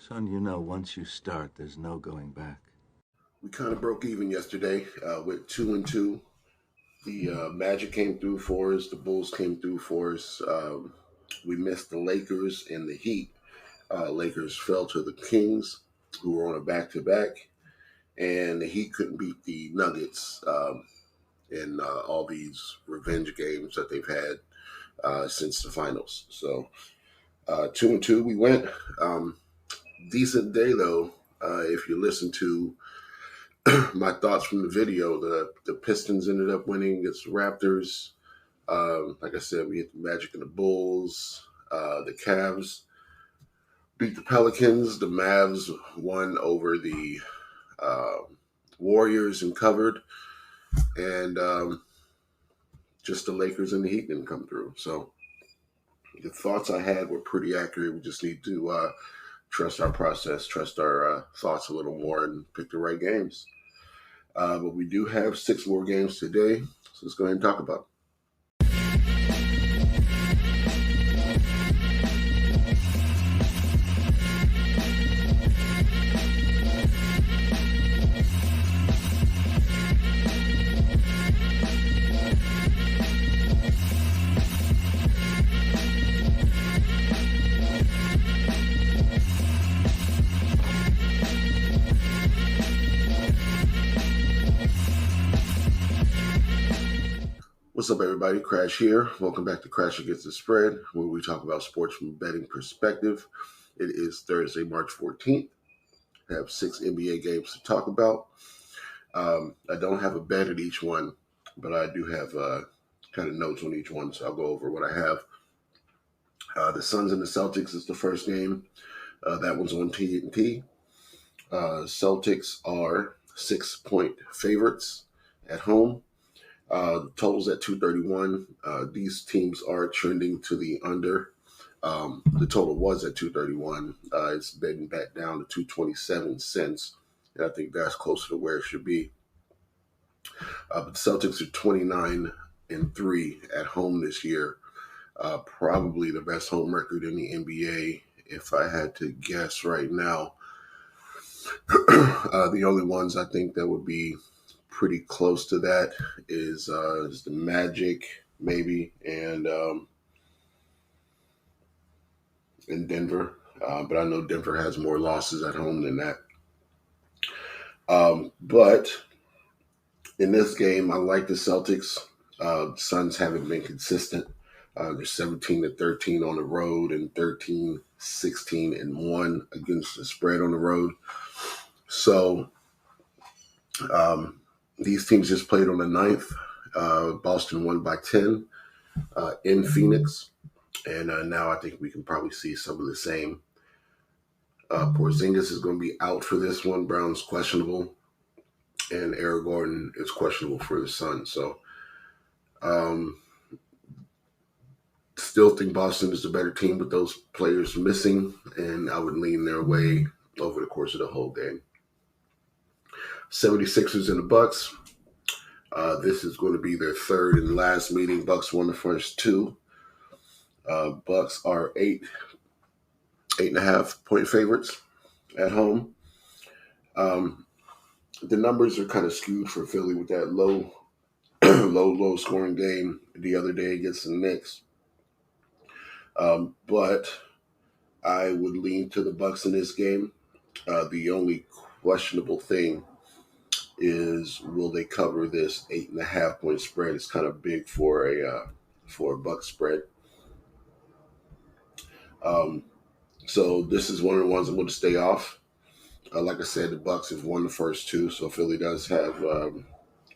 Son, once you start, there's no going back. We kind of broke even yesterday with 2-2. The Magic came through for us. The Bulls came through for us. We missed the Lakers and the Heat. Lakers fell to the Kings, who were on a back-to-back, and the Heat couldn't beat the Nuggets in all these revenge games that they've had since the finals. So 2-2, we went. Decent day though. If you listen to my thoughts from the video, the Pistons ended up winning against the Raptors. Like I said, we hit the Magic and the Bulls. The Cavs beat the Pelicans. The Mavs won over the uh, Warriors and covered. And just the Lakers and the Heat didn't come through. So the thoughts I had were pretty accurate. We just need to trust our process, trust our thoughts a little more, and pick the right games. But we do have 6 more games today, so let's go ahead and talk about it. What's up, everybody? Crash here. Welcome back to Crash Against the Spread, where we talk about sports from a betting perspective. It is Thursday, March 14th. I have 6 NBA games to talk about. I don't have a bet at each one, but I do have kind of notes on each one, so I'll go over what I have. The Suns and the Celtics is the first game. That one's on TNT. Celtics are 6-point favorites at home. The total's at 231. These teams are trending to the under. The total was at 231. It's been back down to 227 since. And I think that's closer to where it should be. But the Celtics are 29-3 at home this year. Probably the best home record in the NBA, if I had to guess right now. The only ones I think that would be pretty close to that is the Magic, maybe, and Denver. But I know Denver has more losses at home than that. But in this game, I like the Celtics. Suns haven't been consistent. They're 17-13 on the road and 13-16-1 against the spread on the road. So these teams just played on the 9th. Boston won by 10 in Phoenix. And now I think we can probably see some of the same. Porzingis is going to be out for this one. Brown's questionable. And Eric Gordon is questionable for the Suns. So still think Boston is the better team with those players missing. And I would lean their way over the course of the whole game. 76ers and the Bucks. This is going to be their third and last meeting. Bucks won the first 2. Bucks are 8.5 point favorites at home. The numbers are kind of skewed for Philly with that low scoring game the other day against the Knicks. But I would lean to the Bucks in this game. The only questionable thing is, will they cover this 8.5 point spread? It's kind of big for a Bucks spread. So this is one of the ones I'm going to stay off. Like I said, the Bucks have won the first 2, so Philly does have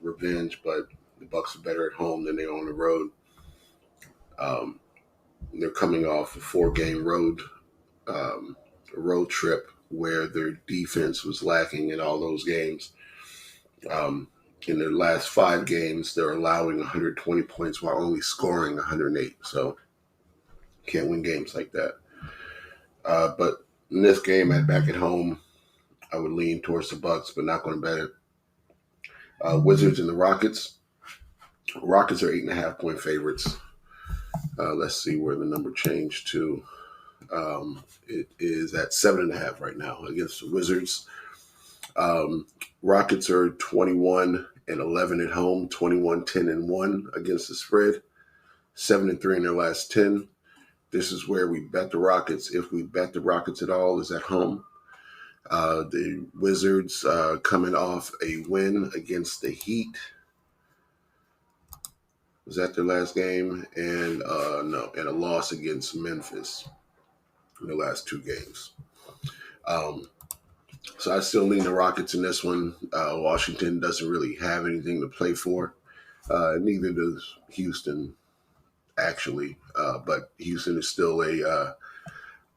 revenge, but the Bucks are better at home than they are on the road. They're coming off a 4-game road trip where their defense was lacking in all those games. In their last 5 games, they're allowing 120 points while only scoring 108. So can't win games like that. But in this game, back at home, I would lean towards the Bucks, but not going to bet it. Wizards and the Rockets. Rockets are 8.5 point favorites. Let's see where the number changed to. It is at 7.5 right now against the Wizards. Rockets are 21-11 at home, 21-10-1 against the spread, 7-3 in their last 10. This is where we bet the Rockets. If we bet the Rockets at all, is at home. The Wizards coming off a win against the Heat. Was that their last game? And and a loss against Memphis in the last two games. So I still lean the Rockets in this one. Washington doesn't really have anything to play for. Neither does Houston, actually. But Houston is still a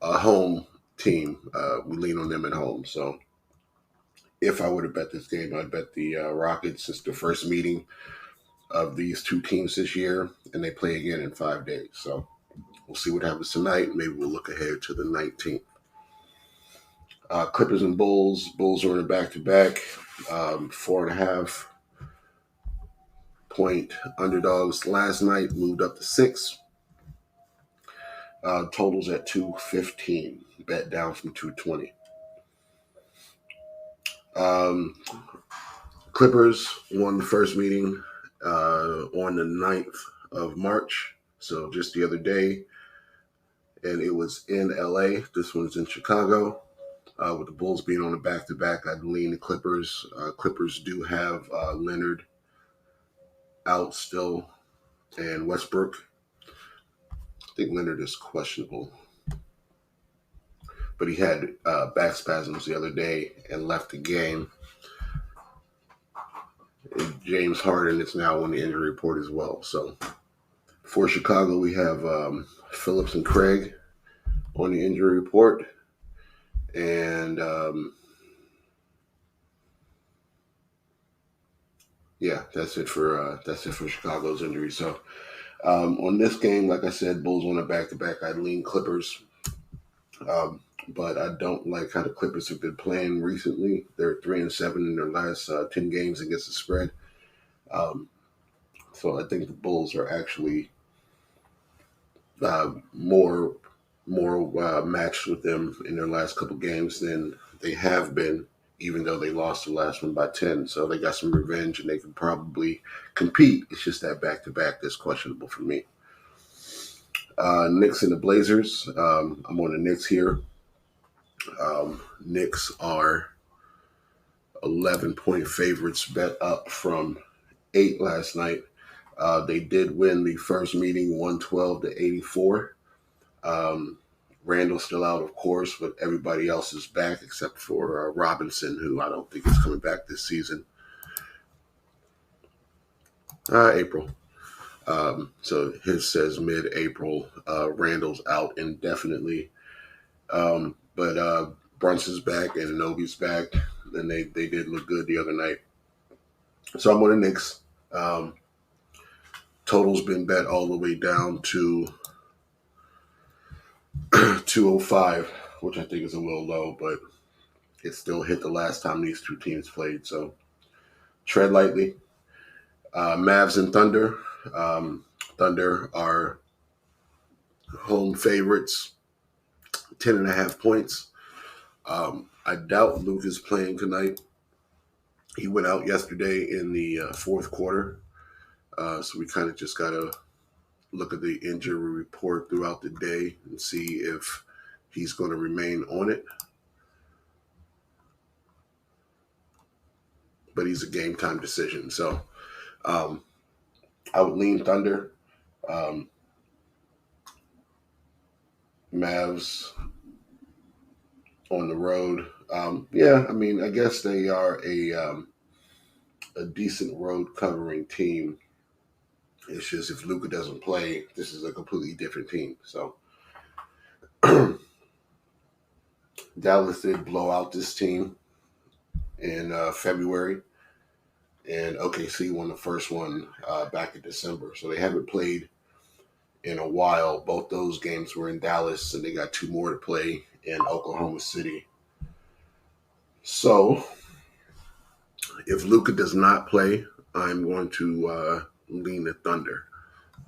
home team. We lean on them at home. So if I were to bet this game, I'd bet the Rockets. It's the first meeting of these two teams this year, and they play again in 5 days. So we'll see what happens tonight. Maybe we'll look ahead to the 19th. Clippers and Bulls. Bulls are in a back-to-back. 4.5 point underdogs last night, moved up to 6. Totals at 215. Bet down from 220. Clippers won the first meeting on the 9th of March. So just the other day. And it was in LA. This one's in Chicago. With the Bulls being on the back-to-back, I'd lean the Clippers. Clippers do have Leonard out still and Westbrook. I think Leonard is questionable. But he had back spasms the other day and left the game. And James Harden is now on the injury report as well. So for Chicago, we have Phillips and Craig on the injury report. And that's it for Chicago's injury. So on this game, like I said, Bulls on a back-to-back. I'd lean Clippers, but I don't like how the Clippers have been playing recently. They're 3-7 in their last 10 games against the spread. So I think the Bulls are actually more matched with them in their last couple games than they have been, even though they lost the last one by 10. So they got some revenge and they can probably compete. It's just that back-to-back that's questionable for me. Knicks and the Blazers. I'm on the Knicks here. Knicks are 11-point favorites, bet up from 8 last night. They did win the first meeting 112-84. Randall's still out, of course, but everybody else is back except for Robinson, who I don't think is coming back this season. April. So his says mid-April. Randall's out indefinitely. But Brunson's back and Anobi's back, and they did look good the other night. So I'm on the Knicks. Total's been bet all the way down to 205, which I think is a little low, but it still hit the last time these two teams played. So tread lightly. Mavs and Thunder. Thunder are home favorites, 10.5 points. I doubt Luke is playing tonight. He went out yesterday in the fourth quarter. So we kind of just got to look at the injury report throughout the day and see if he's going to remain on it. But he's a game time decision. So I would lean Thunder. Mavs on the road. I guess they are a decent road covering team. It's just if Luka doesn't play, this is a completely different team. So Dallas did blow out this team in February, and OKC won the first one back in December. So they haven't played in a while. Both those games were in Dallas, and they got 2 more to play in Oklahoma City. So if Luka does not play, I'm going to lean the Thunder.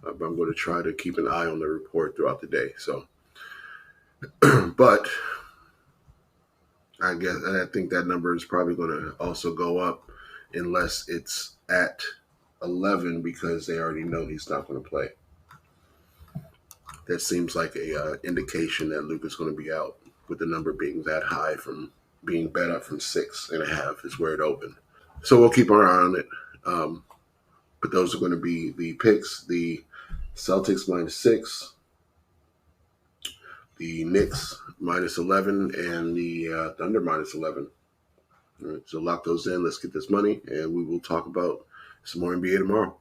I'm going to try to keep an eye on the report throughout the day. So But I think that number is probably going to also go up unless it's at 11 because they already know he's not going to play. That seems like a indication that Luke is going to be out with the number being that high from being bet up from 6.5 is where it opened. So we'll keep our eye on it. But those are going to be the picks. The Celtics -6, the Knicks -11, and the Thunder -11. All right, so lock those in. Let's get this money, and we will talk about some more NBA tomorrow.